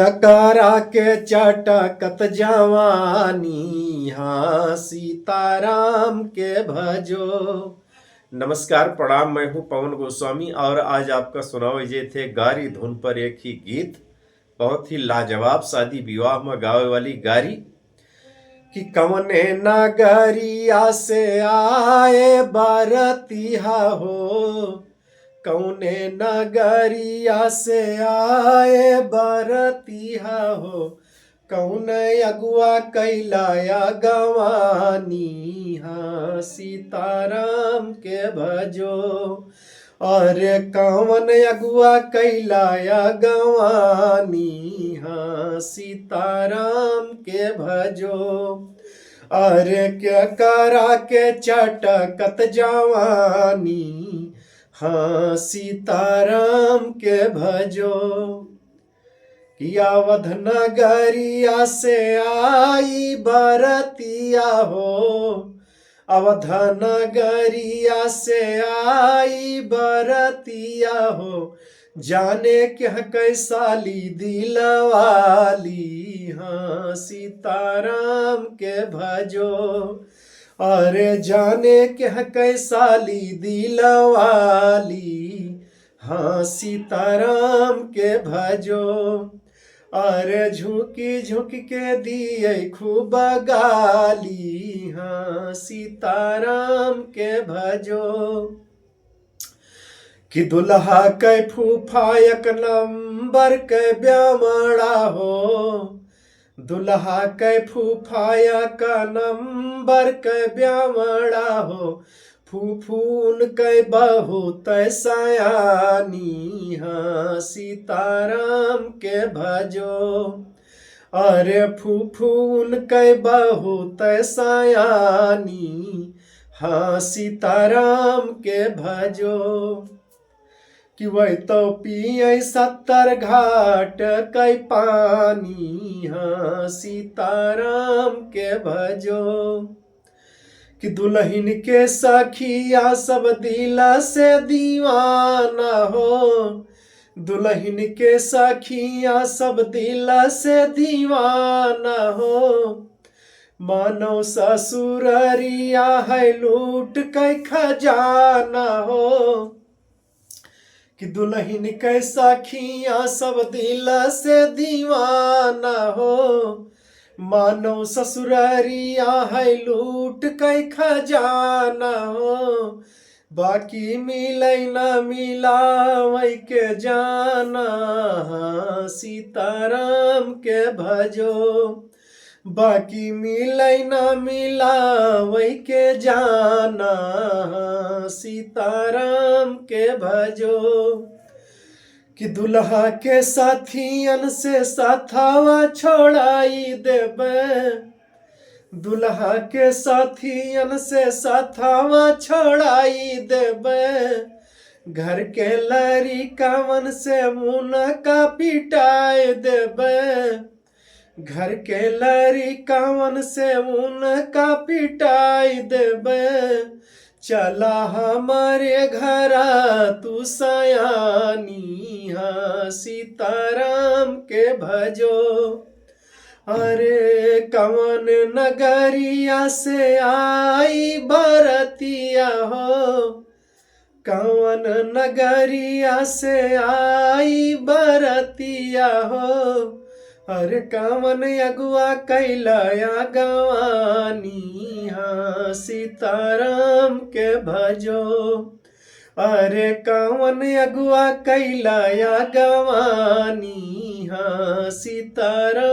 टकरा के चटकत जवानी, हाँ सीताराम के भजो। नमस्कार, प्रणाम। मैं हूँ पवन गोस्वामी और आज आपका सुनाओ ये थे गारी धुन पर एक ही गीत। बहुत ही लाजवाब शादी विवाह में गावे वाली गारी कि कवने नगरिया से आए बारतिया हो, कौने नगरिया से आए बरतिया हो, कौन अगुआ कैलाया गवानी, हाँ सीताराम के भजो। और कौन अगुआ कैलाया गवानी, हाँ सीताराम के भजो। अरे क्या करा के चटकत जवानी, हाँ सीताराम के भजो। कि अवध नगरिया से आई बरतिया हो, अवध नगरिया से आई बरतिया हो, जाने क्या कैसाली दिलवाली, हाँ सीताराम के भजो। अरे जाने क्या कैसाली दिलवाली, हाँ सीताराम के भजो। अरे झुकी झुक के दिए खूब गाली, हाँ सीताराम के भजो। कि दुल्हा कै फूफा एक नंबर के ब्यामड़ा हो, दुल्हा कै फूफाया का नंबर के ब्यामड़ा हो, फूफून कै बहुत सयानी, हाँ सीताराम के भजो। अरे फूफून कै बहुत सयानी, हाँ सीताराम के भजो। कि वह तो पिए 70 घाट कै पानी, हाँ सीताराम के भजो। कि दुल्हन के सखिया सब दिला से दीवाना हो, दुल्हन के सखिया सब दिला से दीवाना हो, मानो ससुररिया है लूट कै खजाना हो। कि दुल्हन के सखिया सब दिल से दीवाना हो, मानो ससुररिया है लूट कै खजाना हो, बाकी मिलै न मिलावै के जाना, हाँ सीताराम के भजो। बाकी मिलै न मिलावै के जाना, हाँ सीताराम के भजो। कि दुल्हा के साथियन से साथावा छोड़ाई देबे, दुल्हा के साथियन से साथावा छोड़ाई देबे, घर के लड़िकावन से मुनका पिटाए देबे, घर के लड़िकावन से उनका पिटाई देबे, चला हमारे घरा तू सयानी, हाँ सीताराम के भजो। अरे कवन नगरिया से आई बरतिया हो, कवन नगरिया से आई बरतिया हो, अरे कवन अगुआ कैलाया गवानी, हाँ सीताराम के भजो। अरे कवन अगुआ कैलाया गवानी, हाँ सीताराम।